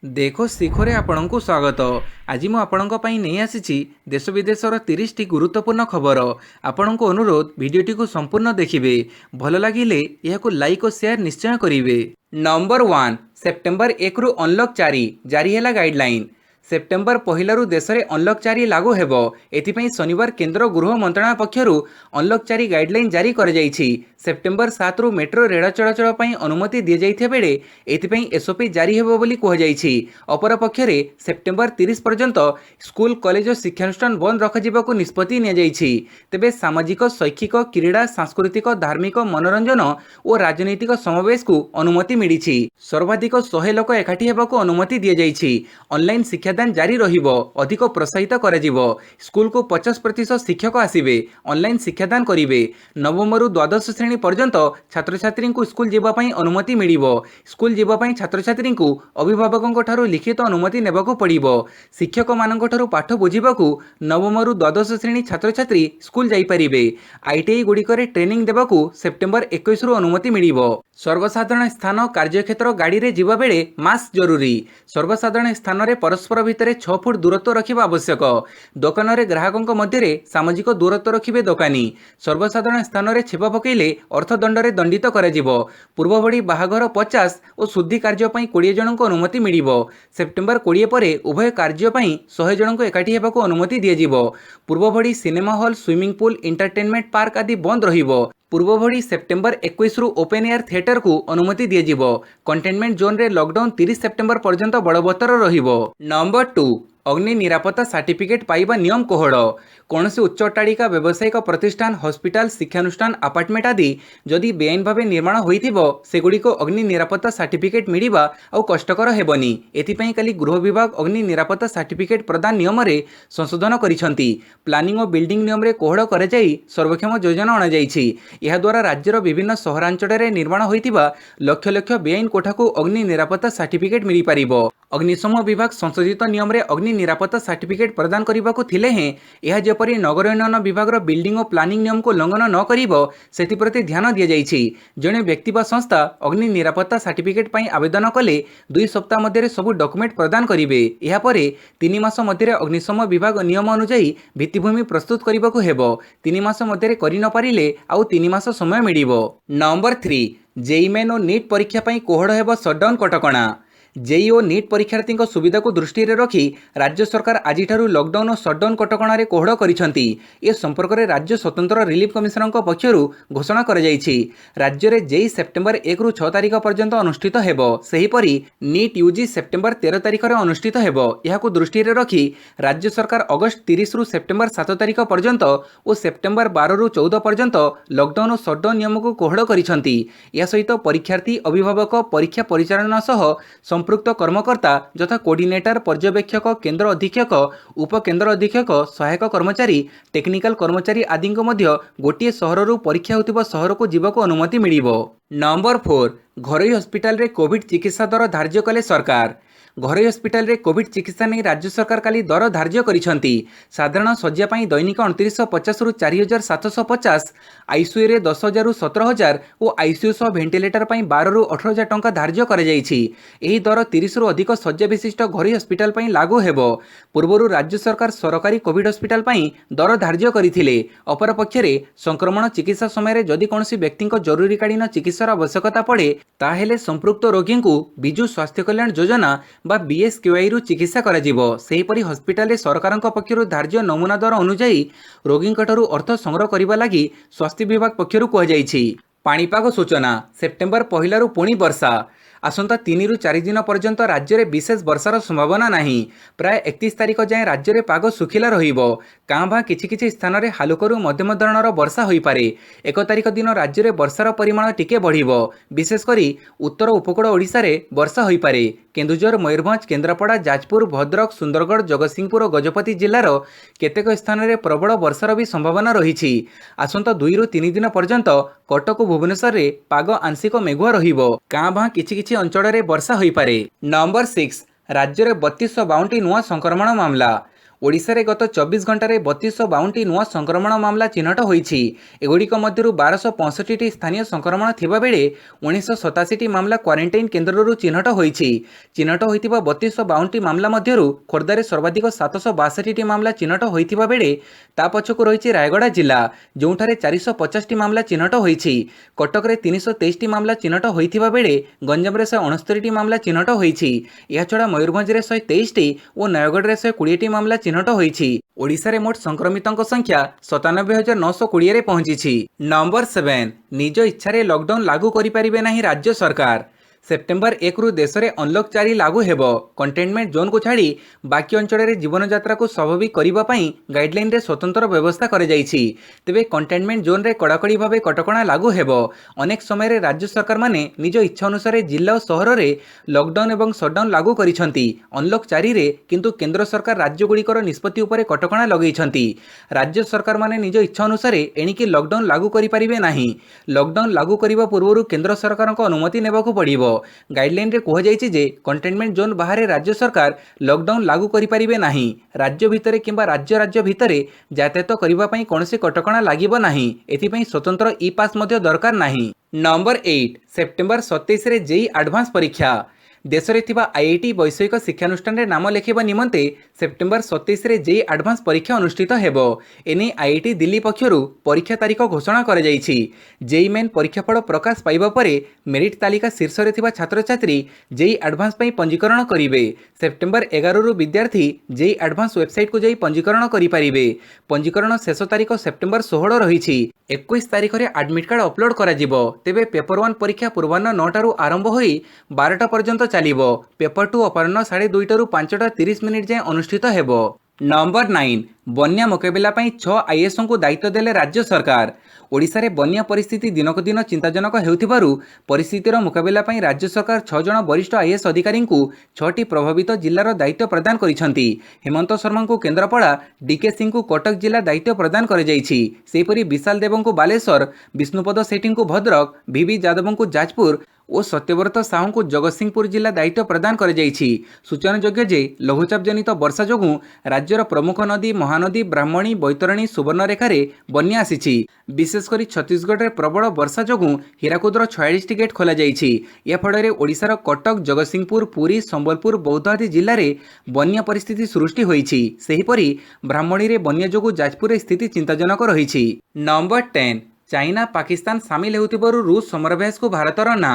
देखो ଶିଖରେ ଆପଣଙ୍କୁ ସ୍ୱାଗତ। ଆଜି ମୁଁ ଆପଣଙ୍କ ପାଇଁ ନେଇ ଆସିଛି ଦେଶ ବିଦେଶର 30ଟି ଗୁରୁତ୍ୱପୂର୍ଣ୍ଣ ଖବର। ଆପଣଙ୍କୁ ଅନୁରୋଧ ଭିଡ଼ିଓଟିକୁ ସମ୍ପୂର୍ଣ୍ଣ ଦେଖିବେ। ଭଲ ଲାଗିଲେ ଏହାକୁ ଲାଇକ୍ ଓ ସେୟାର ନିଶ୍ଚୟ କରିବେ। ନମ୍ବର 1 ସେପ୍ଟେମ୍ବର 1ରୁ ଅନଲକ୍ 4 ଜାରି ହେଲା ଗାଇଡଲାଇନ୍। ସେପ୍ଟେମ୍ବର 1ରୁ ଦେଶରେ ଅନଲକ୍ 4 ଲାଗୁ ହେବ। ଏଥିପାଇଁ ଶନିବାର କେନ୍ଦ୍ର ଗୃହ ମନ୍ତ୍ରଣାଳୟ ପକ୍ଷରୁ ଅନଲକ୍ 4 ଗାଇଡଲାଇନ୍ ଜାରି କରାଯାଇଛି। ସେପ୍ଟେମ୍ବର 7ରୁ ମେଟ୍ରୋ ରେଳ ଚଳାଚଳ ପାଇଁ ଅନୁମତି ଦିଆଯାଇଥିବା ବେଳେ ଏଥିପାଇଁ ଏସ୍ଓପି ଜାରି ହେବ ବୋଲି କୁହାଯାଇଛି। ଅପରପକ୍ଷରେ ସେପ୍ଟେମ୍ବର 30 ପର୍ଯ୍ୟନ୍ତ ସ୍କୁଲ କଲେଜ ଓ ଶିକ୍ଷାନୁଷ୍ଠାନ ବନ୍ଦ ରଖାଯିବାକୁ ନିଷ୍ପତ୍ତି ନିଆଯାଇଛି। ତେବେ ସାମାଜିକ ଶୈକ୍ଷିକ କ୍ରୀଡ଼ା ସାଂସ୍କୃତିକ ଧାର୍ମିକ ମନୋରଞ୍ଜନ ଓ ରାଜନୈତିକ ସମାବେଶକୁ ଅନୁମତି ମିଳିଛି। ସର୍ବାଧିକ 100 ଲୋକ ଏକାଠି ହେବାକୁ ଅନୁମତି ଦିଆଯାଇଛି। ଅନଲାଇନ ଶିକ୍ଷାଦାନ ଜାରି ରହିବ, ଅଧିକ ପ୍ରୋତ୍ସାହିତ କରାଯିବ। ସ୍କୁଲକୁ 50% ଶିକ୍ଷକ ଆସିବେ, ଅନଲାଇନ ଶିକ୍ଷାଦାନ କରିବେ। ନବମରୁ ଦ୍ୱାଦଶ ଶ୍ରେଣୀ ପର୍ଯ୍ୟନ୍ତ ଛାତ୍ରଛାତ୍ରୀଙ୍କୁ ସ୍କୁଲ ଯିବା ପାଇଁ ଅନୁମତି ମିଳିବ। ସ୍କୁଲ ଯିବା ପାଇଁ ଛାତ୍ରଛାତ୍ରୀଙ୍କୁ ଅଭିଭାବକଙ୍କ ଠାରୁ ଲିଖିତ ଅନୁମତି ନେବାକୁ ପଡ଼ିବ। ଶିକ୍ଷକମାନଙ୍କଠାରୁ ପାଠ ବୁଝିବାକୁ ନବମରୁ ଦ୍ୱାଦଶ ଶ୍ରେଣୀ ଛାତ୍ରଛାତ୍ରୀ ସ୍କୁଲ ଯାଇପାରିବେ। ଆଇଟିଆଇ ଗୁଡ଼ିକରେ ଟ୍ରେନିଂ ଦେବାକୁ ସେପ୍ଟେମ୍ବର 21ରୁ ଅନୁମତି ମିଳିବ। ସର୍ବସାଧାରଣ ସ୍ଥାନ କାର୍ଯ୍ୟକ୍ଷେତ୍ର ଗାଡ଼ିରେ ଯିବାବେଳେ ମାସ୍କ ଜରୁରୀ। ସର୍ବସାଧାରଣ ସ୍ଥାନରେ ପରସ୍ପର ଭିତରେ 6 ଫୁଟ ଦୂରତ୍ୱ ରଖିବା ଆବଶ୍ୟକ। ଦୋକାନରେ ଗ୍ରାହକଙ୍କ ମଧ୍ୟରେ ସାମାଜିକ ଦୂରତ୍ୱ ରଖିବେ ଦୋକାନୀ। ସର୍ବସାଧାରଣ ସ୍ଥାନରେ ଛେପ ପକାଇଲେ ଅର୍ଥଦଣ୍ଡରେ ଦଣ୍ଡିତ କରାଯିବ। ପୂର୍ବଭଳି ବାହାଘର 50 ଓ ଶୁଦ୍ଧି କାର୍ଯ୍ୟ ପାଇଁ 20 ଜଣଙ୍କୁ ଅନୁମତି ମିଳିବ। ସେପ୍ଟେମ୍ବର 20 ପରେ ଉଭୟ କାର୍ଯ୍ୟ ପାଇଁ 100 ଜଣଙ୍କୁ ଏକାଠି ହେବାକୁ ଅନୁମତି ଦିଆଯିବ। ପୂର୍ବଭଳି cinema hall, swimming pool, entertainment park ଆଦି ବନ୍ଦ ରହିବ। ପୂର୍ବଭଳି ସେପ୍ଟେମ୍ବର 21ରୁ ଓପେନ୍ ଏୟାର ଥିଏଟରକୁ ଅନୁମତି ଦିଆଯିବ। କଣ୍ଟେନମେଣ୍ଟ ଜୋନ୍ରେ ଲକଡାଉନ୍ 30 ସେପ୍ଟେମ୍ବର ପର୍ଯ୍ୟନ୍ତ ବଳବତ୍ତର ରହିବ। ନମ୍ବର 2 ଅଗ୍ନି ନିରାପତ୍ତା ସାର୍ଟିଫିକେଟ୍ ପାଇବା ନିୟମ କୋହଳ। କୌଣସି ଉଚ୍ଚ ଅଟ୍ଟାଳିକା, ବ୍ୟବସାୟିକ ପ୍ରତିଷ୍ଠାନ, ହସ୍ପିଟାଲ, ଶିକ୍ଷାନୁଷ୍ଠାନ, ଆପାର୍ଟମେଣ୍ଟ ଆଦି ଯଦି ବେଆଇନ ଭାବେ ନିର୍ମାଣ ହୋଇଥିବ ସେଗୁଡ଼ିକୁ ଅଗ୍ନି ନିରାପତ୍ତା ସାର୍ଟିଫିକେଟ୍ ମିଳିବା ଆଉ କଷ୍ଟକର ହେବନି। ଏଥିପାଇଁ କାଲି ଗୃହ ବିଭାଗ ଅଗ୍ନି ନିରାପତ୍ତା ସାର୍ଟିଫିକେଟ୍ ପ୍ରଦାନ ନିୟମରେ ସଂଶୋଧନ କରିଛନ୍ତି। ପ୍ଲାନିଂ ଓ ବିଲ୍ଡିଂ ନିୟମରେ କୋହଳ କରାଯାଇ ସର୍ବକ୍ଷମ ଯୋଜନା ଅଣାଯାଇଛି। ଏହାଦ୍ୱାରା ରାଜ୍ୟର ବିଭିନ୍ନ ସହରାଞ୍ଚଳରେ ନିର୍ମାଣ ହୋଇଥିବା ଲକ୍ଷ ଲକ୍ଷ ବେଆଇନ କୋଠାକୁ ଅଗ୍ନି ନିରାପତ୍ତା ସାର୍ଟିଫିକେଟ୍ ମିଳିପାରିବ। ଅଗ୍ନିଶମ ବିଭାଗ ସଂଶୋଧିତ ନିୟମରେ ଅଗ୍ନି ନିରାପତ୍ତା ସାର୍ଟିଫିକେଟ୍ ପ୍ରଦାନ କରିବାକୁ ଥିଲେ ହେଁ ଏହା ଯେପରି ନଗର ଉନ୍ନୟନ ବିଭାଗର ବିଲ୍ଡିଂ ଓ ପ୍ଲାନିଂ ନିୟମକୁ ଲଙ୍ଘନ ନ କରିବ ସେଥିପ୍ରତି ଧ୍ୟାନ ଦିଆଯାଇଛି। ଜଣେ ବ୍ୟକ୍ତି ବା ସଂସ୍ଥା ଅଗ୍ନି ନିରାପତ୍ତା ସାର୍ଟିଫିକେଟ୍ ପାଇଁ ଆବେଦନ କଲେ 2 ସପ୍ତାହ ମଧ୍ୟରେ ସବୁ ଡକୁମେଣ୍ଟ ପ୍ରଦାନ କରିବେ। ଏହାପରେ 3 ମାସ ମଧ୍ୟରେ ଅଗ୍ନିଶମ ବିଭାଗ ନିୟମ ଅନୁଯାୟୀ ଭିତ୍ତିଭୂମି ପ୍ରସ୍ତୁତ କରିବାକୁ ହେବ। 3 ମାସ ମଧ୍ୟରେ କରି ନ ପାରିଲେ ଆଉ 3 ମାସ ସମୟ ମିଳିବ। ନମ୍ବର 3 ଜେଇଇ ମେନ୍ ଓ ନିଟ୍ ପରୀକ୍ଷା ପାଇଁ କୋହଳ ହେବ ସଟ୍ଡାଉନ୍ କଟକଣା। ଜେଇଇ ଓ ନିଟ୍ ପରୀକ୍ଷାର୍ଥୀଙ୍କ ସୁବିଧାକୁ ଦୃଷ୍ଟିରେ ରଖି ରାଜ୍ୟ ସରକାର ଆଜିଠାରୁ ଲକଡାଉନ୍ ଓ ସଟ୍ଡାଉନ୍ କଟକଣାରେ କୋହଳ କରିଛନ୍ତି। ଏ ସମ୍ପର୍କରେ ରାଜ୍ୟ ସ୍ୱତନ୍ତ୍ର ରିଲିଫ କମିଶନରଙ୍କ ପକ୍ଷରୁ ଘୋଷଣା କରାଯାଇଛି। ରାଜ୍ୟରେ ଜେଇଇ ସେପ୍ଟେମ୍ବର 1ରୁ 6 ତାରିଖ ପର୍ଯ୍ୟନ୍ତ ଅନୁଷ୍ଠିତ ହେବ। ସେହିପରି ନିଟ୍ ୟୁଜି ସେପ୍ଟେମ୍ବର 13 ତାରିଖରେ ଅନୁଷ୍ଠିତ ହେବ। ଏହାକୁ ଦୃଷ୍ଟିରେ ରଖି ରାଜ୍ୟ ସରକାର ଅଗଷ୍ଟ 30ରୁ ସେପ୍ଟେମ୍ବର 7 ତାରିଖ ପର୍ଯ୍ୟନ୍ତ ଓ ସେପ୍ଟେମ୍ବର 12ରୁ 14 ପର୍ଯ୍ୟନ୍ତ ଲକଡାଉନ୍ ଓ ସଟ୍ଡାଉନ୍ ନିୟମକୁ କୋହଳ କରିଛନ୍ତି। ଏହା ସହିତ ପରୀକ୍ଷାର୍ଥୀ, ଅଭିଭାବକ, ପରୀକ୍ଷା ପରିଚାଳନା ସହ ସମ୍ପୃକ୍ତ କର୍ମକର୍ତ୍ତା ଯଥା କୋର୍ଡିନେଟର, ପର୍ଯ୍ୟବେକ୍ଷକ, କେନ୍ଦ୍ର ଅଧୀକ୍ଷକ, ଉପକେନ୍ଦ୍ର ଅଧୀକ୍ଷକ, ସହାୟକ କର୍ମଚାରୀ, ଟେକ୍ନିକାଲ କର୍ମଚାରୀ ଆଦିଙ୍କୁ ମଧ୍ୟ ଗୋଟିଏ ସହରରୁ ପରୀକ୍ଷା ହେଉଥିବା ସହରକୁ ଯିବାକୁ ଅନୁମତି ମିଳିବ। ନମ୍ବର 4 ଘରୋଇ ହସ୍ପିଟାଲରେ କୋଭିଡ ଚିକିତ୍ସା ଦର ଧାର୍ଯ୍ୟ କଲେ ସରକାର। ଘରୋଇ ହସ୍ପିଟାଲରେ କୋଭିଡ ଚିକିତ୍ସା ନେଇ ରାଜ୍ୟ ସରକାର କାଲି ଦର ଧାର୍ଯ୍ୟ କରିଛନ୍ତି। ସାଧାରଣ ଶଯ୍ୟା ପାଇଁ ଦୈନିକ 2950ରୁ 4750, ଆଇସିୟୁରେ 10000ରୁ 17000 ଓ ଆଇସିୟୁ ସହ ଭେଣ୍ଟିଲେଟର ପାଇଁ 12ରୁ 18000 ଟଙ୍କା ଧାର୍ଯ୍ୟ କରାଯାଇଛି। ଏହି ଦର 30ରୁ ଅଧିକ ଶଯ୍ୟା ବିଶିଷ୍ଟ ଘରୋଇ ହସ୍ପିଟାଲ ପାଇଁ ଲାଗୁ ହେବ। ପୂର୍ବରୁ ରାଜ୍ୟ ସରକାର ସରକାରୀ କୋଭିଡ ହସ୍ପିଟାଲ ପାଇଁ ଦର ଧାର୍ଯ୍ୟ କରିଥିଲେ। ଅପରପକ୍ଷରେ ସଂକ୍ରମଣ ଚିକିତ୍ସା ସମୟରେ ଯଦି କୌଣସି ବ୍ୟକ୍ତିଙ୍କ ଜରୁରୀକାଳୀନ ଚିକିତ୍ସାର ଆବଶ୍ୟକତା ପଡ଼େ ତାହେଲେ ସମ୍ପୃକ୍ତ ରୋଗୀଙ୍କୁ ବିଜୁ ସ୍ୱାସ୍ଥ୍ୟ କଲ୍ୟାଣ ଯୋଜନା ବା ବିଏସ୍କେୱାଇରୁ ଚିକିତ୍ସା କରାଯିବ। ସେହିପରି ହସ୍ପିଟାଲରେ ସରକାରଙ୍କ ପକ୍ଷରୁ ଧାର୍ଯ୍ୟ ନମୁନା ଦର ଅନୁଯାୟୀ ରୋଗୀଙ୍କଠାରୁ ଅର୍ଥ ସଂଗ୍ରହ କରିବା ଲାଗି ସ୍ୱାସ୍ଥ୍ୟ ବିଭାଗ ପକ୍ଷରୁ କୁହାଯାଇଛି। ପାଣିପାଗ ସୂଚନା ସେପ୍ଟେମ୍ବର 1ରୁ ପୁଣି ବର୍ଷା। ଆସନ୍ତା 3ରୁ 4 ଦିନ ପର୍ଯ୍ୟନ୍ତ ରାଜ୍ୟରେ ବିଶେଷ ବର୍ଷାର ସମ୍ଭାବନା ନାହିଁ। ପ୍ରାୟ 31 ତାରିଖ ଯାଏଁ ରାଜ୍ୟରେ ପାଗ ଶୁଖିଲା ରହିବ। କାଁ ଭାଁ କିଛି କିଛି ସ୍ଥାନରେ ହାଲୁକାରୁ ମଧ୍ୟମ ଧରଣର ବର୍ଷା ହୋଇପାରେ। 1 ତାରିଖ ଦିନ ରାଜ୍ୟରେ ବର୍ଷାର ପରିମାଣ ଟିକେ ବଢ଼ିବ। ବିଶେଷ କରି ଉତ୍ତର ଉପକୂଳ ଓଡ଼ିଶାରେ ବର୍ଷା ହୋଇପାରେ। କେନ୍ଦୁଝର, ମୟୂରଭଞ୍ଜ, କେନ୍ଦ୍ରାପଡ଼ା, ଯାଜପୁର, ଭଦ୍ରକ, ସୁନ୍ଦରଗଡ଼, ଜଗତସିଂହପୁର ଓ ଗଜପତି ଜିଲ୍ଲାର କେତେକ ସ୍ଥାନରେ ପ୍ରବଳ ବର୍ଷାର ବି ସମ୍ଭାବନା ରହିଛି। ଆସନ୍ତା 2ରୁ 3 ଦିନ ପର୍ଯ୍ୟନ୍ତ କଟକ ଓ ଭୁବନେଶ୍ୱରରେ ପାଗ ଆଂଶିକ ମେଘୁଆ ରହିବ। କାଁ ଭାଁ କିଛି କିଛି ଅଞ୍ଚଳରେ ବର୍ଷା ହୋଇପାରେ। ନମ୍ବର 6 ରାଜ୍ୟରେ 3252ଟି ନୂଆ ସଂକ୍ରମଣ ମାମଲା। ओडिशा रे गत 24 घंटे 3252 नुआ संक्रमण मामला चिन्हट होईछि। एगुड़िक मध्यरु 1265 स्थानीय संक्रमण थिबा बेले 1987 मामला क्वारंटाइन केन्द्ररु चिन्हट होईछि। चिन्हट होइतिबा 3252 मामला मध्यरु खोर्धारे सर्वाधिक 762 मामला चिन्हट होइतिबा बेले ता पछकु रहिछि रायगड़ा जिला जोंठारे 450 मामला चिन्हट होईछि। कटक रे 323 मामला चिन्हट होइतिबा बेले गंजाम रे 169 मामला चिन्हट होईछि। या छडा मयूरभंज रे 123 और नयगढ़ रे 120 मामला चिन्हट होईछि। ओडिशा रे मोट संक्रमितों संख्या 97,920 रे पहुंची। नंबर 7 निज इच्छा रे लॉकडाउन लागू करि परिबे नाही राज्य सरकार। सेप्टेम्बर 1 रु देश में अनलक 4 लागू हेबो। कंटेनमेंट जोन को छाड़ी बाकी अंचल में जीवन यात्रा को स्वाभाविक करने गाइडलाइन रे स्वतंत्र व्यवस्था करे जाइछि। तेबे कंटेनमेंट जोन रे कड़ाकड़ी भाव कटकणा लागू हेबो। अनेक समय रे राज्य सरकार माने निज इच्छा अनुसार जिला और सहर रे लॉकडाउन एवं शटडाउन लागू करिसंती। अनलक 4 रे किंतु केंद्र सरकार राज्य गुड़िकर निष्पत्ति उपरे कटकणा लगैछंती। राज्य सरकार माने निज इच्छा अनुसार एणिकी लॉकडाउन लागू करि परिबे नाही। लॉकडाउन लागू करिबा पूर्वरु केंद्र सरकारक अनुमति नेबाकू पड़िबो। गाइडलाइन रे कहुଯାଇଛି जे कंटेनमेंट जोन बाहर राज्य सरकार लॉकडाउन लागू करि परिबे नाही। राज्य भितरे किंबा राज्य भितरे यातायात करिबा पई कोनोसी कटकणा लागिबो नाही। एथिपई स्वतंत्र ई पास मध्ये दरकार नाही। नंबर 8 सेप्टेम्बर 27 रे जेई एडवांस परीक्षा। देश में थिबा आईआईटी वैषयिक शिक्षानुष्ठान रे नाम लेखिबा निमंते सेप्टेम्बर 27 रे जेई एडवांस परीक्षा अनुष्ठित हेबो। एने आईआईटी दिल्ली पक्षरु परीक्षा तारीख घोषणा कर जाइछि। जेई मेन परीक्षाफल प्रकाश पाइबा परे मेरिट तालिका शीर्ष रे थिबा छात्र छात्री जेई एडवांस पई पंजीकरण करिवे। सेप्टेम्बर 11 रु विद्यार्थी जेई एडवांस वेबसाइट को जाई पंजीकरण करि परिबे। पंजीकरण शेष तारीख सेप्टेम्बर 16 रहिछि। 21 तारीख रे एडमिट कार्ड अपलोड करा जिवो। तेबे पेपर 1 परीक्षा पूर्वाह्न 9 रु आरंभ होई 12टा पर्यंत चलिबो। पेपर 2 अपराह्न 2:30 रु 5:30 जाए अनुष्ठित हेबो। नंबर 9 बन्या मुकाबिला पई 6 आईएएस को दायित्व देले राज्य सरकार। ओडिशा रे बन्या परिस्थिति दिनक दिन चिंताजनक हेउथिबारु परिस्थितिर मुकाबिला पई राज्य सरकार 6 जन वरिष्ठ आईएएस अधिकारी को 6टी प्रभावित जिल्लार दायित्व प्रदान करिसंती। हेमंत शर्मा को केन्द्रापड़ा, डीके सिंह को कटक जिला दायित्व प्रदान करे जाइछि। सेहिपरि विशाल देव को बालेश्वर, विष्णुपद सेठी को भद्रक, वीवी यादव को जाजपुर और सत्यव्रत साहू को जगतसिंहपुर जिला दायित्व प्रदान कर जाइछि। सूचनायोग्य जे लघुचाप जनित वर्षा जोगु राज्यर प्रमुख नदी महानदी ब्राह्मणी, बैतरणी, सुवर्णरेखा रे बन्या आसीछि। विशेषकर छत्तीसगढ़ रे प्रबल वर्षा जोगु हीराकुदर 46 टी गेट खोला जाइछि। या फଳରେ ओडिशार कटक, जगतसिंहपुर, पुरी, संबलपुर, बौद्ध आदि जिल्ला रे बन्या परिस्थिति सृष्टि होइछि। सेहिपरि ब्राह्मणी रे बन्या जोगु जाजपुर रे स्थिति चिंताजनक रहिछि। नंबर 10 चाइना पाकिस्तान सामिल हेउथिबारु रूस समराभ्यास को भारतर ना।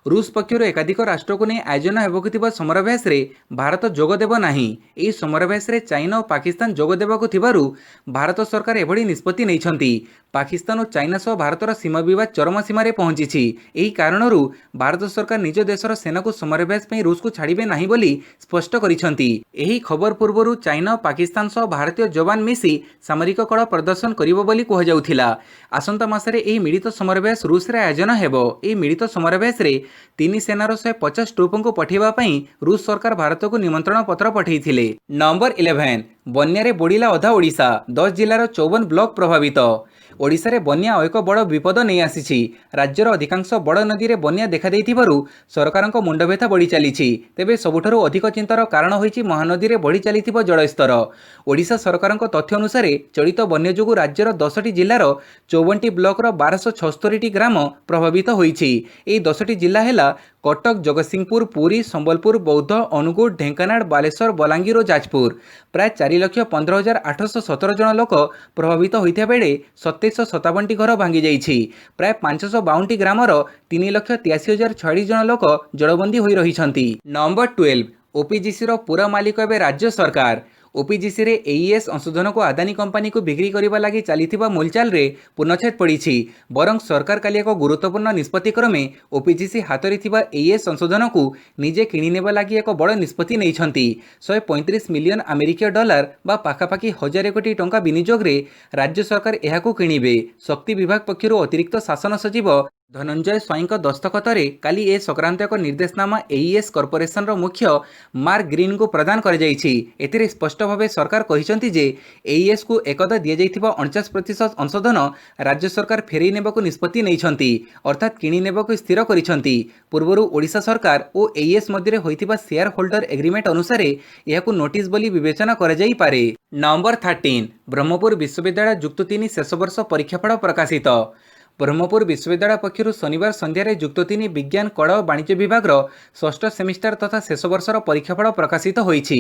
रूस पक्षर एकाधिक राष्ट्र को नहीं आयोजन होगा समराभ्यास रे भारत जोगदेव नाही। एही समराभ्यास रे चाइना और पाकिस्तान जोगदेवाकू थिबारु भारत सरकार एभली निष्पत्ति नैछंती। पाकिस्तान और चाइना सह भारतर सीमा विवाद चरम सीमार पहुंची। एही कारणरू भारत सरकार निज देशर सेना को समराभ्यास पई रूस को छाड़िबे नाही बोली स्पष्ट करिसंती। एही खबर पूर्वरु चाइना और पाकिस्तान सह भारतीय जवान मिसी सामरिक कला प्रदर्शन करिबो बोली कह जाउथिला। आसंता मासरे एही मिलित समराभ्यास रूस रे आयोजन हेबो। एही मिलित समराभ्यास रे 3 सेनार 150 ट्रुपों को पठेवा पई रूस सरकार भारत को निमंत्रण पत्र पठेइथिले। नंबर 11 बन्या बुड़ीला अधा ओडिशा, 10 जिलार 54 ब्लॉक प्रभावित। ओडिशा रे बन्या एक बड़ विपद नहीं आसीछि। राज्यर अधिकांश बड़ नदी रे बन्या देखा देइथिबारु सरकारक मुंडव्यथा बढ़ी चलीछि। तेबे सबुठारु अधिक चिंतार कारण होइछि महानदी रे बढ़ी चलीथिबा जलस्तर। ओडिशा सरकारक तथ्य अनुसार चलित बन्या जोगु राज्यर 10टी जिल्लार 54टी ब्लॉकर 1276टी ग्राम प्रभावित होइछि। एही 10टी जिल्ला हेला कटक, जगतसिंहपुर, पुरी, संबलपुर, बौद्ध, अनुगुळ, ढेंकानाळ, बालेश्वर, बलांगीर और जाजपुर। प्राय 4,15,817 जन लोक प्रभावित होइथिया बेले 2757टी घर भांगी जाइछि। प्राय 552टी ग्रामर 3,83,046 जन लोक जलबंदी होई रहिछंती। नंबर 12 ओपीजीसी रो पूरा मालिक एबे राज्य सरकार। ओपीजीसी रे एईएस संशोधन को अदानी कंपनी को बिक्री करने लगी चलीथिबा मूलचाल रे पूर्णछेद पड़ीछि। बरं सरकार काली एक गुरुत्वपूर्ण निष्पत्ति क्रमे ओपीजीसी हाथ रे थिबा एईएस संशोधन को निजे किणी नेबा लगी एक बड़ निष्पत्ति नैछंती। 135 मिलियन अमेरिकीय डॉलर बा पाखापाखि 1000 कोटी टंका विनियोग रे राज्य सरकार एहाकू किणिबे। शक्ति विभाग पक्षरु अतिरिक्त शासन सचिव ଧନଞ୍ଜୟ ସ୍ୱାଇଁଙ୍କ ଦସ୍ତଖତରେ କାଲି ଏ ସଂକ୍ରାନ୍ତ ଏକ ନିର୍ଦ୍ଦେଶନାମା ଏଇଏସ୍ କର୍ପୋରେସନର ମୁଖ୍ୟ ମାର୍କ ଗ୍ରୀନଙ୍କୁ ପ୍ରଦାନ କରାଯାଇଛି। ଏଥିରେ ସ୍ପଷ୍ଟ ଭାବେ ସରକାର କହିଛନ୍ତି ଯେ ଏଇଏସ୍କୁ ଏକଦା ଦିଆଯାଇଥିବା 49% ଅଂଶଧନ ରାଜ୍ୟ ସରକାର ଫେରାଇ ନେବାକୁ ନିଷ୍ପତ୍ତି ନେଇଛନ୍ତି, ଅର୍ଥାତ୍ କିଣି ନେବାକୁ ସ୍ଥିର କରିଛନ୍ତି। ପୂର୍ବରୁ ଓଡ଼ିଶା ସରକାର ଓ ଏଇଏସ୍ ମଧ୍ୟରେ ହୋଇଥିବା ସେୟାର ହୋଲ୍ଡର ଏଗ୍ରିମେଣ୍ଟ ଅନୁସାରେ ଏହାକୁ ନୋଟିସ୍ ବୋଲି ବିବେଚନା କରାଯାଇପାରେ। ନମ୍ବର 13 ବ୍ରହ୍ମପୁର ବିଶ୍ୱବିଦ୍ୟାଳୟ ଯୁକ୍ତ 3 ଶେଷ ବର୍ଷ ପରୀକ୍ଷାଫଳ ପ୍ରକାଶିତ। ବ୍ରହ୍ମପୁର ବିଶ୍ୱବିଦ୍ୟାଳୟ ପକ୍ଷରୁ ଶନିବାର ସନ୍ଧ୍ୟାରେ ଯୁକ୍ତ 3 ବିଜ୍ଞାନ କଳା ଓ ବାଣିଜ୍ୟ ବିଭାଗର ଷଷ୍ଠ ସେମିଷ୍ଟାର ତଥା ଶେଷ ବର୍ଷର ପରୀକ୍ଷାଫଳ ପ୍ରକାଶିତ ହୋଇଛି।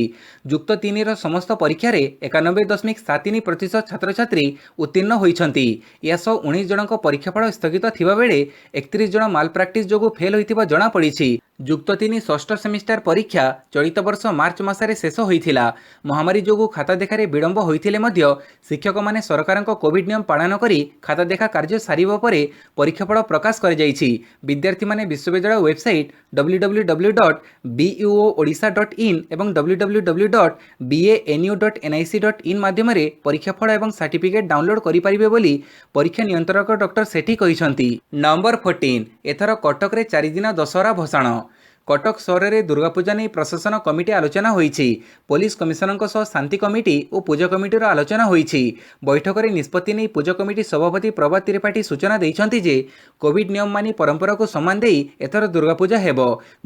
ଯୁକ୍ତ 3ର ସମସ୍ତ ପରୀକ୍ଷାରେ 91.73% ଛାତ୍ରଛାତ୍ରୀ ଉତ୍ତୀର୍ଣ୍ଣ ହୋଇଛନ୍ତି। ଏହାସହ 19 ଜଣଙ୍କ ପରୀକ୍ଷାଫଳ ସ୍ଥଗିତ ଥିବାବେଳେ 31 ଜଣ ମାଲପ୍ରାକ୍ଟିସ୍ ଯୋଗୁଁ ଫେଲ୍ ହୋଇଥିବା ଜଣାପଡ଼ିଛି। ଯୁକ୍ତ 3 ଷଷ୍ଠ ସେମିଷ୍ଟାର ପରୀକ୍ଷା ଚଳିତ ବର୍ଷ ମାର୍ଚ୍ଚ ମାସରେ ଶେଷ ହୋଇଥିଲା। ମହାମାରୀ ଯୋଗୁଁ ଖାତା ଦେଖାରେ ବିଳମ୍ବ ହୋଇଥିଲେ ମଧ୍ୟ ଶିକ୍ଷକମାନେ ସରକାରଙ୍କ କୋଭିଡ୍ ନିୟମ ପାଳନ କରି ଖାତା ଦେଖା କାର୍ଯ୍ୟ ସାରିବା ପରେ ପରୀକ୍ଷାଫଳ ପ୍ରକାଶ କରାଯାଇଛି। ବିଦ୍ୟାର୍ଥୀମାନେ ବିଶ୍ୱବିଦ୍ୟାଳୟ ୱେବସାଇଟ୍ www.buoodisha.in ଏବଂ www.banu.nic.in ମାଧ୍ୟମରେ ପରୀକ୍ଷାଫଳ ଏବଂ ସାର୍ଟିଫିକେଟ୍ ଡାଉନଲୋଡ୍ କରିପାରିବେ ବୋଲି ପରୀକ୍ଷା ନିୟନ୍ତ୍ରକ ଡକ୍ଟର ସେଠୀ କହିଛନ୍ତି। ନମ୍ବର 14 ଏଥର କଟକରେ 4 ଦିନ ଦଶହରା ଭସାଣ। କଟକ ସହରରେ ଦୁର୍ଗାପୂଜା ନେଇ ପ୍ରଶାସନ କମିଟି ଆଲୋଚନା ହୋଇଛି। ପୋଲିସ କମିଶନରଙ୍କ ସହ ଶାନ୍ତି କମିଟି ଓ ପୂଜା କମିଟିର ଆଲୋଚନା ହୋଇଛି। ବୈଠକରେ ନିଷ୍ପତ୍ତି ନେଇ ପୂଜା କମିଟି ସଭାପତି ପ୍ରଭାତ ତ୍ରିପାଠୀ ସୂଚନା ଦେଇଛନ୍ତି ଯେ କୋଭିଡ୍ ନିୟମ ମାନି ପରମ୍ପରାକୁ ସମ୍ମାନ ଦେଇ ଏଥର ଦୁର୍ଗାପୂଜା ହେବ।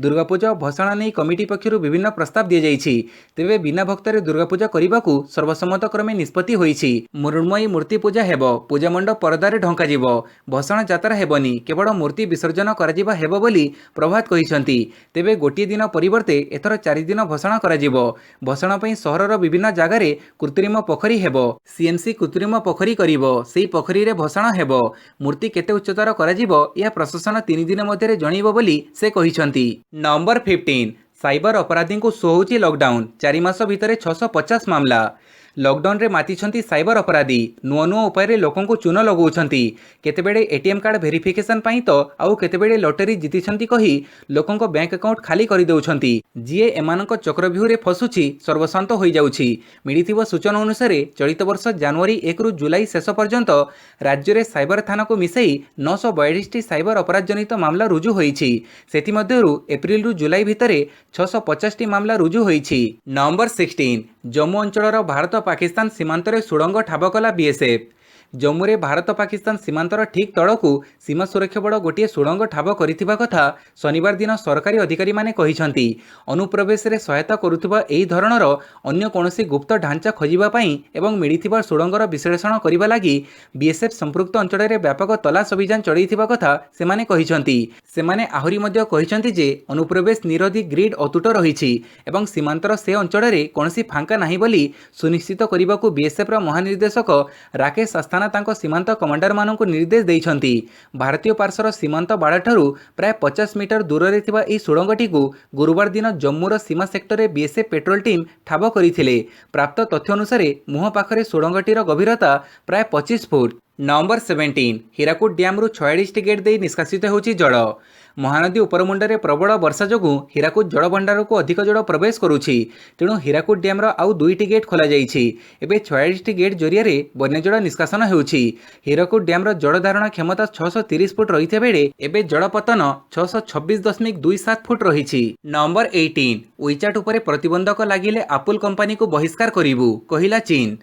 ଦୁର୍ଗାପୂଜା ଓ ଭସାଣ ନେଇ କମିଟି ପକ୍ଷରୁ ବିଭିନ୍ନ ପ୍ରସ୍ତାବ ଦିଆଯାଇଛି। ତେବେ ବିନା ଭକ୍ତରେ ଦୁର୍ଗାପୂଜା କରିବାକୁ ସର୍ବସମ୍ମତ କ୍ରମେ ନିଷ୍ପତ୍ତି ହୋଇଛି। ମୃଣ୍ମୟୀ ମୂର୍ତ୍ତି ପୂଜା ହେବ। ପୂଜାମଣ୍ଡପ ପରଦାରେ ଢଙ୍କାଯିବ। ଭସାଣ ଯାତ୍ରା ହେବନି, କେବଳ ମୂର୍ତ୍ତି ବିସର୍ଜନ କରାଯିବା ହେବ ବୋଲି ପ୍ରଭାତ କହିଛନ୍ତି। ତେବେ ଗୋଟିଏ ଦିନ ପରିବର୍ତ୍ତେ ଏଥର 4 ଦିନ ଭସାଣ କରାଯିବ। ଭସାଣ ପାଇଁ ସହରର ବିଭିନ୍ନ ଜାଗାରେ କୃତ୍ରିମ ପୋଖରୀ ହେବ। ସିଏମ୍ସି କୃତ୍ରିମ ପୋଖରୀ କରିବ। ସେହି ପୋଖରୀରେ ଭସାଣ ହେବ। ମୂର୍ତ୍ତି କେତେ ଉଚ୍ଚତାର କରାଯିବ ଏହା ପ୍ରଶାସନ 3 ଦିନ ମଧ୍ୟରେ ଜଣାଇବ ବୋଲି ସେ କହିଛନ୍ତି। ନମ୍ବର 15 ସାଇବର ଅପରାଧୀଙ୍କୁ ଶୋଉଛି ଲକଡାଉନ। 4 ମାସ ଭିତରେ 650 ମାମଲା। ଲକଡାଉନରେ ମାତିଛନ୍ତି ସାଇବର ଅପରାଧୀ। ନୂଆ ନୂଆ ଉପାୟରେ ଲୋକଙ୍କୁ ଚୂନ ଲଗାଉଛନ୍ତି। କେତେବେଳେ ଏଟିଏମ୍ କାର୍ଡ ଭେରିଫିକେସନ୍ ପାଇଁ ତ ଆଉ କେତେବେଳେ ଲଟେରୀ ଜିତିଛନ୍ତି କହି ଲୋକଙ୍କ ବ୍ୟାଙ୍କ ଆକାଉଣ୍ଟ ଖାଲି କରିଦେଉଛନ୍ତି। ଯିଏ ଏମାନଙ୍କ ଚକ୍ରବ୍ୟୂହରେ ଫସୁଛି ସର୍ବଶାନ୍ତ ହୋଇଯାଉଛି। ମିଳିଥିବା ସୂଚନା ଅନୁସାରେ ଚଳିତ ବର୍ଷ ଜାନୁଆରୀ 1ରୁ ଜୁଲାଇ ଶେଷ ପର୍ଯ୍ୟନ୍ତ ରାଜ୍ୟରେ ସାଇବର ଥାନାକୁ ମିଶାଇ 942ଟି ସାଇବର ଅପରାଧ ଜନିତ ମାମଲା ରୁଜୁ ହୋଇଛି। ସେଥିମଧ୍ୟରୁ ଏପ୍ରିଲରୁ ଜୁଲାଇ ଭିତରେ 650ଟି ମାମଲା ରୁଜୁ ହୋଇଛି। ନମ୍ବର 16 ଜମ୍ମୁ ଅଞ୍ଚଳର ଭାରତ ପାକିସ୍ତାନ ସୀମାନ୍ତରେ ସୁଡ଼ଙ୍ଗ ଠାବ କଲା ବିଏସ୍ଏଫ୍। ଜମ୍ମୁରେ ଭାରତ ପାକିସ୍ତାନ ସୀମାନ୍ତର ଠିକ୍ ତଳକୁ ସୀମା ସୁରକ୍ଷା ବଳ ଗୋଟିଏ ସୁଡ଼ଙ୍ଗ ଠାବ କରିଥିବା କଥା ଶନିବାର ଦିନ ସରକାରୀ ଅଧିକାରୀମାନେ କହିଛନ୍ତି। ଅନୁପ୍ରବେଶରେ ସହାୟତା କରୁଥିବା ଏହି ଧରଣର ଅନ୍ୟ କୌଣସି ଗୁପ୍ତ ଢାଞ୍ଚା ଖୋଜିବା ପାଇଁ ଏବଂ ମିଳିଥିବା ସୁଡ଼ଙ୍ଗର ବିଶ୍ଳେଷଣ କରିବା ଲାଗି ବିଏସ୍ଏଫ୍ ସମ୍ପୃକ୍ତ ଅଞ୍ଚଳରେ ବ୍ୟାପକ ତଲାସ ଅଭିଯାନ ଚଳାଇଥିବା କଥା ସେମାନେ କହିଛନ୍ତି। ସେମାନେ ଆହୁରି ମଧ୍ୟ କହିଛନ୍ତି ଯେ ଅନୁପ୍ରବେଶ ନିରୋଧୀ ଗ୍ରିଡ୍ ଅତୁଟ ରହିଛି ଏବଂ ସୀମାନ୍ତର ସେ ଅଞ୍ଚଳରେ କୌଣସି ଫାଙ୍କା ନାହିଁ ବୋଲି ସୁନିଶ୍ଚିତ କରିବାକୁ ବିଏସ୍ଏଫ୍ର ମହାନିର୍ଦ୍ଦେଶକ ରାକେଶ ଆସ୍ଥାନା ତାଙ୍କ ସୀମାନ୍ତ କମାଣ୍ଡରମାନଙ୍କୁ ନିର୍ଦ୍ଦେଶ ଦେଇଛନ୍ତି। ଭାରତୀୟ ପାର୍ଶ୍ୱର ସୀମାନ୍ତ ବାଡ଼ଠାରୁ ପ୍ରାୟ 50 ମିଟର ଦୂରରେ ଥିବା ଏହି ସୁଡ଼ଙ୍ଗଟିକୁ ଗୁରୁବାର ଦିନ ଜମ୍ମୁର ସୀମା ସେକ୍ଟରରେ ବିଏସ୍ଏଫ୍ ପେଟ୍ରୋଲ ଟିମ୍ ଠାବ କରିଥିଲେ। ପ୍ରାପ୍ତ ତଥ୍ୟ ଅନୁସାରେ ମୁହଁ ପାଖରେ ସୁଡ଼ଙ୍ଗଟିର ଗଭୀରତା ପ୍ରାୟ 25 ଫୁଟ। ନମ୍ବର 17 ହୀରାକୁଦ ଡ୍ୟାମ୍ରୁ 46ଟି ଗେଟ୍ ଦେଇ ନିଷ୍କାସିତ ହେଉଛି ଜଳ। ମହାନଦୀ ଉପରମୁଣ୍ଡରେ ପ୍ରବଳ ବର୍ଷା ଯୋଗୁଁ ହୀରାକୁଦ ଜଳଭଣ୍ଡାରକୁ ଅଧିକ ଜଳ ପ୍ରବେଶ କରୁଛି। ତେଣୁ ହୀରାକୁଦ ଡ୍ୟାମ୍ର ଆଉ 2ଟି ଗେଟ୍ ଖୋଲାଯାଇଛି। ଏବେ 46ଟି ଗେଟ୍ ଜରିଆରେ ବନ୍ୟାଜଳ ନିଷ୍କାସନ ହେଉଛି। ହୀରାକୁଦ ଡ୍ୟାମ୍ର ଜଳ ଧାରଣ କ୍ଷମତା 630 ଫୁଟ ରହିଥିବା ବେଳେ ଏବେ ଜଳପତନ 626.27 ଫୁଟ ରହିଛି। ନମ୍ବର 18 ୱିଚାଟ୍ ଉପରେ ପ୍ରତିବନ୍ଧକ ଲାଗିଲେ ଆପଲ୍ କମ୍ପାନୀକୁ ବହିଷ୍କାର କରିବୁ, କହିଲା ଚୀନ୍।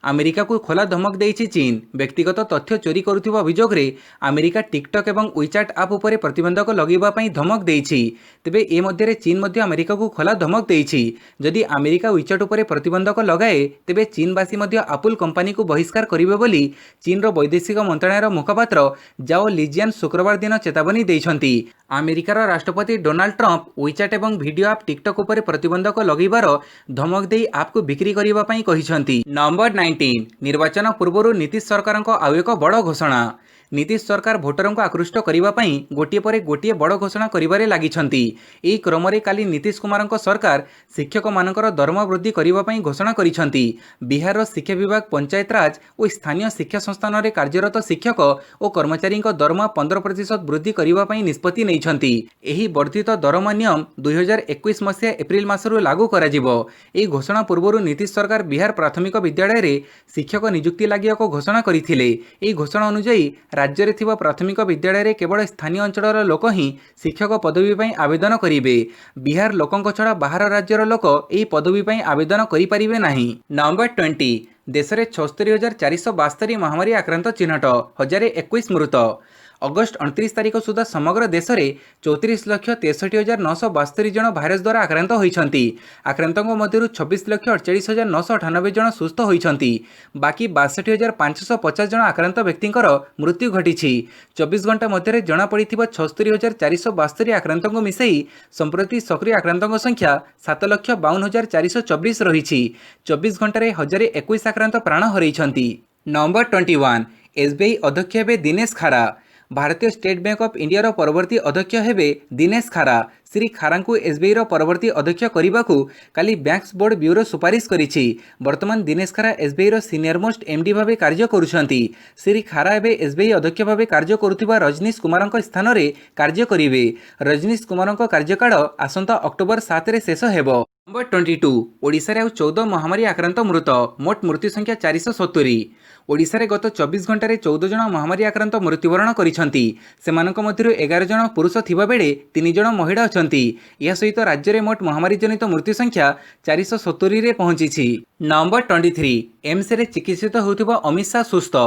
ଆମେରିକାକୁ ଖୋଲା ଧମକ ଦେଇଛି ଚୀନ୍। ବ୍ୟକ୍ତିଗତ ତଥ୍ୟ ଚୋରି କରୁଥିବା ଅଭିଯୋଗରେ ଆମେରିକା ଟିକ୍ଟକ୍ ଏବଂ ୱିଚାଟ୍ ଆପ୍ ଉପରେ ପ୍ରତିବନ୍ଧକ ଲଗାଇବା ପାଇଁ ଧମକ ଦେଇଛି। ତେବେ ଏ ମଧ୍ୟରେ ଚୀନ୍ ମଧ୍ୟ ଆମେରିକାକୁ ଖୋଲା ଧମକ ଦେଇଛି। ଯଦି ଆମେରିକା ୱିଚାଟ୍ ଉପରେ ପ୍ରତିବନ୍ଧକ ଲଗାଏ ତେବେ ଚୀନବାସୀ ମଧ୍ୟ ଆପଲ୍ କମ୍ପାନୀକୁ ବହିଷ୍କାର କରିବେ ବୋଲି ଚୀନର ବୈଦେଶିକ ମନ୍ତ୍ରଣାଳୟର ମୁଖପାତ୍ର ଜାଓ ଲିଜିଆନ୍ ଶୁକ୍ରବାର ଦିନ ଚେତାବନୀ ଦେଇଛନ୍ତି। ଆମେରିକାର ରାଷ୍ଟ୍ରପତି ଡୋନାଲ୍ଡ ଟ୍ରମ୍ପ ୱିଚାଟ୍ ଏବଂ ଭିଡିଓ ଆପ୍ ଟିକ୍ଟକ୍ ଉପରେ ପ୍ରତିବନ୍ଧକ ଲଗାଇବାର ଧମକ ଦେଇ ଆପ୍କୁ ବିକ୍ରି କରିବା ପାଇଁ କହିଛନ୍ତି। ନମ୍ବର 19 ନିର୍ବାଚନ ପୂର୍ବରୁ ନୀତିଶ ସରକାରଙ୍କ ଆଉ ଏକ ବଡ଼ ଘୋଷଣା। ନୀତିଶ ସରକାର ଭୋଟରଙ୍କୁ ଆକୃଷ୍ଟ କରିବା ପାଇଁ ଗୋଟିଏ ପରେ ଗୋଟିଏ ବଡ଼ ଘୋଷଣା କରିବାରେ ଲାଗିଛନ୍ତି। ଏହି କ୍ରମରେ କାଲି ନୀତିଶ କୁମାରଙ୍କ ସରକାର ଶିକ୍ଷକମାନଙ୍କର ଦରମା ବୃଦ୍ଧି କରିବା ପାଇଁ ଘୋଷଣା କରିଛନ୍ତି। ବିହାରର ଶିକ୍ଷା ବିଭାଗ, ପଞ୍ଚାୟତ ରାଜ ଓ ସ୍ଥାନୀୟ ଶିକ୍ଷା ସଂସ୍ଥାନରେ କାର୍ଯ୍ୟରତ ଶିକ୍ଷକ ଓ କର୍ମଚାରୀଙ୍କ ଦରମା 15% ବୃଦ୍ଧି କରିବା ପାଇଁ ନିଷ୍ପତ୍ତି ନେଇଛନ୍ତି। ଏହି ବର୍ଦ୍ଧିତ ଦରମା ନିୟମ 2021 ମସିହା ଏପ୍ରିଲ ମାସରୁ ଲାଗୁ କରାଯିବ। ଏହି ଘୋଷଣା ପୂର୍ବରୁ ନୀତିଶ ସରକାର ବିହାର ପ୍ରାଥମିକ ବିଦ୍ୟାଳୟରେ ଶିକ୍ଷକ ନିଯୁକ୍ତି ଲାଗି ଏକ ଘୋଷଣା କରିଥିଲେ। ଏହି ଘୋଷଣା ଅନୁଯାୟୀ राज्य थिबा प्राथमिक विद्यालय केवल स्थानीय अंचल लोक ही शिक्षक पदवी पर आवेदन करेंगे। बिहार लोकों छड़ा बाहर राज्यर लोक यह पदवी पर आवेदन करें नहीं। नंबर 20 देश में 76,472 महामारी आक्रांत चिन्हट 1021 मृत। अगस्ट 29 तारीख सुधा समग्र देश में 34,63,972 जन भाइरस द्वारा आक्रांत होती। आक्रांतों मध्य 26,48,998 जन सुस्थ होती। बाकी 62,550 जन आक्रांत व्यक्तिंकर मृत्यु घटी। 24 घंटा मध्य जमापड़ी 76,472 आक्रांतों मिसई संप्रति सक्रिय आक्रांतों संख्या 7,52,424 रही। 24 घंटे 1,021 आक्रांत प्राण हरइछंती। नंबर 21 एसबीआई अध्यक्ष हेबे दिनेश खारा। भारतीय स्टेट बैंक ऑफ इंडिया परवर्ती अध्यक्ष हेबे दिनेश खारा। श्री खारा को एसबीआई परवर्ती अध्यक्ष करने को काली बैंक्स बोर्ड ब्यूरो सुपारिश करिछि। वर्तमान दिनेश खारा एसबीआई सीनियर मोस्ट एमडी भावे कार्य करुछंती। श्री खारा एबे एसबीआई अध्यक्ष भावे कार्य करुथिबा रजनीश कुमार स्थान में कार्य करिवे। रजनीश कुमार कार्यकाल आसंता अक्टोबर 7 रे शेष हेबो। नंबर 22 ओडिशा रे 14 महामारी आक्रांत मृत। मोट मृत्यु संख्या 470। ओडिशा रे गत 24 घंटे 14 जन महामारी आक्रांत मृत्युवरण करिसंती। सेमानक मध्यरु 11 जन पुरुष थिबा बेले 3 जन महिला अछंती। या सहित राज्य रे मोट महामारी जनित मृत्यु संख्या 470 रे पहुंची। नंबर 23 एम्स रे चिकित्सित होउथिबा अमित शाह सुस्थ।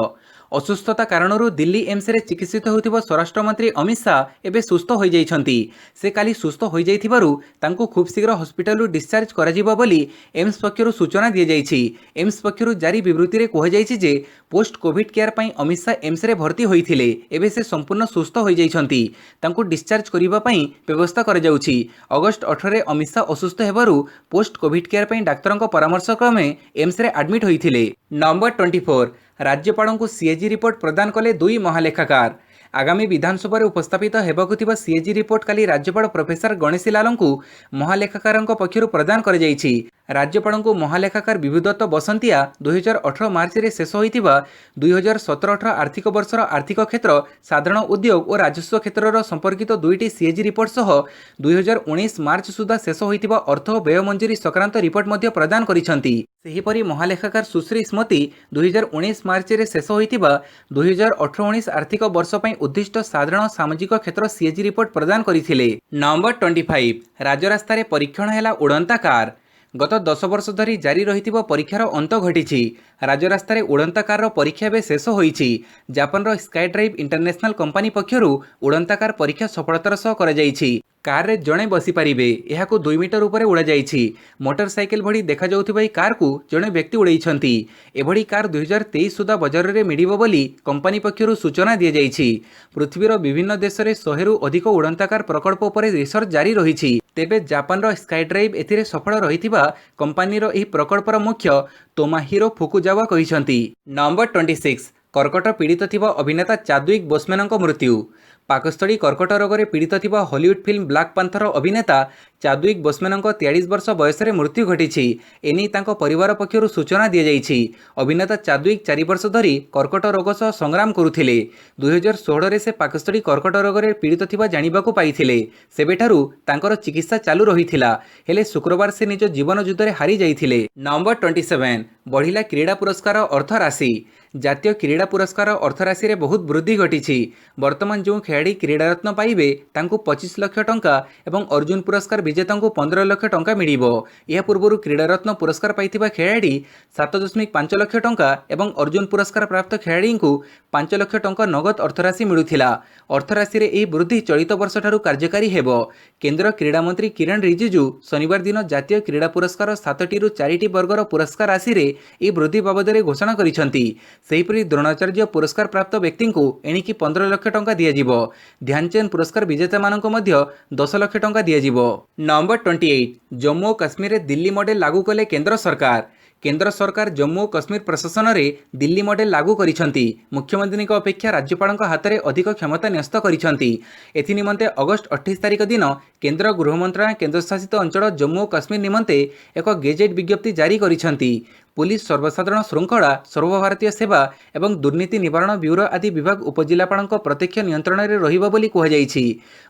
असुस्थता कारणरू दिल्ली एम्स रे चिकित्सित होउथिबा स्वराष्ट्र मंत्री अमित शाह एबे सुस्थ हो जाइछंती। से काली सुस्थ हो जाइथिबारु तांको खूब शीघ्र हॉस्पिटल डिस्चार्ज करा जिवो बोली एम्स पक्षरु सूचना दिए जाइछि। एम्स पक्षरु जारी विवृत्ति रे कह जाइछि जे पोस्ट कोविड केयर पई अमित शाह एम्स रे भर्ती होइथिले। एबे से संपूर्ण सुस्थ हो जाइछंती। तांको डिस्चार्ज करिबा पई व्यवस्था करा जाउछि। अगस्त 18 रे अमित शाह असुस्थ हेबारु पोस्ट कोविड केयर पई डाक्टरक परामर्श क्रमे एम्स रे एडमिट होइथिले। नंबर 24 राज्यपाल को सीएजी रिपोर्ट प्रदान कले 2 महालेखाकार। आगामी विधानसभा उपस्थापित हेबाकु थिबा सीएजी रिपोर्ट काली राज्यपाल प्रोफेसर गणेशी लाल को महालेखाकार पक्षरु प्रदान कर जाइछि। राज्यपाल को महालेखाकार विभुदत्त बसंतिया 2018 मार्च रे शेष होइतिबा 2017-18 आर्थिक वर्षर आर्थिक क्षेत्र साधारण उद्योग और राजस्व क्षेत्र संपर्कित 2टी सीएजी रिपोर्ट सह 2019 मार्च सुधा शेष होइतिबा अर्थ व्यय मंजूरी संक्रांत रिपोर्ट मध्य प्रदान करिसंती। सेहीपरि महालेखाकार सुश्री स्मृति 2019 मार्च रे शेष होइतिबा 2018-19 आर्थिक वर्ष पई उद्दिष्ट साधारण सामाजिक क्षेत्र सीएजी रिपोर्ट प्रदान करिथिले। नंबर 25 राजरास्ता रे परीक्षण हैला उड़ंता कार। गत 10 वर्ष धरी जारी रही परीक्षार अंत घटी। राजरास्ता रे उड़ंता कार परीक्षा बे शेष होईछि। Japan Sky Drive International company पक्षरु उड़ंता कार परीक्षा सफलतार सह करा जाइछि। कार रे जणे बसी पारिबे। एहाकु 2 मीटर ऊपर उड़ा जाइछि। मोटरसाइकेल भड़ी देखा जाउथिबा कार को जणे व्यक्ति उड़ैछंती। एभड़ी कार 2023 सुधा बजार रे मिडिबो बोली कंपनी पक्षरु सूचना दिया जाइछि। पृथ्वीर विभिन्न देश रे 100 रु अधिक उड़ंता कार प्रकल्प उपरे रिसर्च जारी रहिछि। तेबे जापान स्काई ड्राइव एथिरे सफल रहिथिबा कंपनीर एही प्रकल्पर मुख्य तोमाहिरो फुकुजावा कहिसंती। नंबर 26 कर्कट पीड़ित थिबा अभिनेता चाद्विक बोसमैन मृत्यु। पाकस्थली कर्कट रोग में पीड़ित थिबा हॉलीवुड फिल्म ब्लैक पैंथर अभिनेता चाद्विक बोसमैन 43 वर्ष बयस मृत्यु घटी। एनी तांको परिवार पक्षरु सूचना दिया जाइछि। अभिनेता चाद्विक 4 वर्ष धरी कर्कट रोग सह संग्राम करुथिले। 2016 रे से पाकस्थली कर्कट रोग में पीड़ित थिबा जानिबाकु पाइथिले। सेबेठारु तांकर चिकित्सा चालू रहिथिला। हेले शुक्रवार से निज जीवन युद्ध रे हारि जाइथिले। नंबर 27 बढ़िला क्रीड़ा पुरस्कार अर्थ राशि। जातीय क्रीड़ा पुरस्कार अर्थराशि रे बहुत वृद्धि घटी। वर्तमान जो खेलाड़ी क्रीड़ारत्न पाइबे तांको 25 लाख टंका एवं अर्जुन पुरस्कार विजेता को 15 लाख टंका मिलिबो। यह पूर्व क्रीड़ारत्न पुरस्कार पाइथिबा खेलाड़ी 7.5 लाख टंका एवं अर्जुन पुरस्कार प्राप्त खेलाड़ी को 5 लाख टंका नगद अर्थराशि मिलुथिला। अर्थराशि रे एही वृद्धि चलित वर्ष ठारू कार्यकारी हेबो। केंद्र क्रीड़ा मंत्री किरण रिजिजू शनिवार दिन जातीय क्रीड़ा पुरस्कार 7टी रु 4टी वर्गर पुरस्कार राशि रे एही वृद्धि बाबद घोषणा करिसंती। सेहीपरि द्रोणाचार्य पुरस्कार प्राप्त व्यक्ति को एणिकी 15 लाख टंका दियाजिबो। ध्यानचंद पुरस्कार विजेता मानक मध्य 10 लाख टंका दियाजिबो। नंबर 28 जम्मू और काश्मीर में दिल्ली मॉडल लागू कले केंद्र सरकार। केंद्र सरकार जम्मू और काश्मीर प्रशासन में दिल्ली मॉडल लागू करिसंती। मुख्यमंत्री अपेक्षा राज्यपाल हाथ में अधिक क्षमता न्यस्त करिसंती। एथि निमंते अगस्त 28 तारिख दिन केंद्र गृह मंत्रालय केंद्रशासित अंचल जम्मू और काश्मीर निमंते एक गेजेट विज्ञप्ति जारी करिसंती। पुलिस सर्वसाधारण श्रृंखला सर्वभारतीय सेवा एवं दुर्नीति निवारण ब्यूरो आदि विभाग उपजिलापालଙ୍କ प्रत्यक्ष नियंत्रण में रहिबो बोली कुहाଯାଇଛି।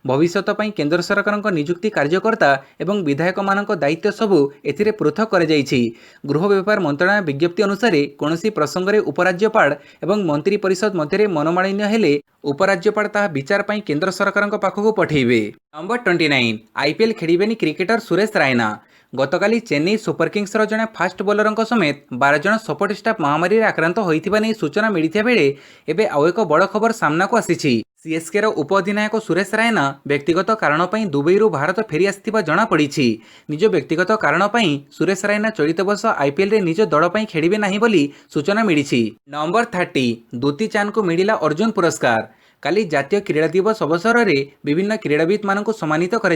भविष्यत पई केंद्र सरकारଙ୍କ नियुक्ति कार्यकर्ता एवं विधायक मानक दायित्व सबु एथिरे पृथक कर जाइछि। गृह व्यापार मंत्रालय विज्ञप्ति अनुसार कोनोसी प्रसंग रे उपराज्यपाल एवं मंत्री परिषद मध्य मनोमालिन्य हेले उपराज्यपाल ताहा विचार पई केंद्र सरकारଙ୍କ पाखकु पठेइबे। नंबर 29 आईपीएल खेलिबेनी क्रिकेटर सुरेश रायना। गतकाली चेन्नई सुपर किंग्सर जड़े फास्ट बोलर समेत 12 जन सपोर्ट स्टाफ महामारी आक्रांत होइथिबा नै सूचना मिलिथिया बेले एबे आउ एक बड़ खबर सामना को आसीछि। सीएसके रो उपअधिनायक सुरेश रायना व्यक्तिगत कारण पई दुबईरू भारत फेरी आस्थिबा जणा पड़िछि। निज व्यक्तिगत कारण पई सुरेश रायना चलित वर्ष आईपीएल रे निज दल पई खेलिबे नाही बोली सूचना मिलिछि। नंबर 30 दुती चांद को मिलिला अर्जुन पुरस्कार। काली जातीय क्रीड़ा दिवस अवसर में विभिन्न क्रीड़ाविद मानक सम्मानित कर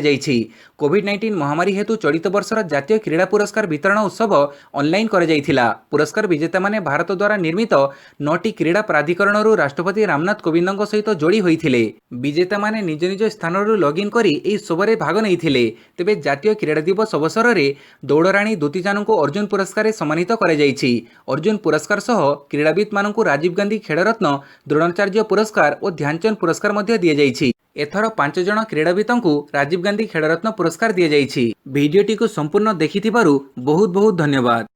कोविड-19 महामारी हेतु चलित वर्षर जातीय क्रीड़ा पुरस्कार वितरण उत्सव ऑनलाइन कर पुरस्कार विजेता माने भारत द्वारा निर्मित 9टी क्रीड़ा प्राधिकरण राष्ट्रपति रामनाथ कोविंद सहित जोड़ी होइथिले। विजेता माने निज निज स्थान लॉगिन करी एही उत्सव में भाग नहीं। तेबे जातीय क्रीड़ा दिवस अवसर में दौड़राणी दुती चांद को अर्जुन पुरस्कार सम्मानित कर अर्जुन पुरस्कार सह क्रीड़ाविद मानक राजीव गांधी खेलरत्न द्रोणाचार्य पुरस्कार और ध्यानचंद पुरस्कार मध्य दिया जाइछि। एथर 5 जन क्रीड़ाविदों राजीव गांधी खेलरत्न पुरस्कार दिया जाइछि। भिडियोटी को संपूर्ण देखिथिबारु बहुत बहुत धन्यवाद।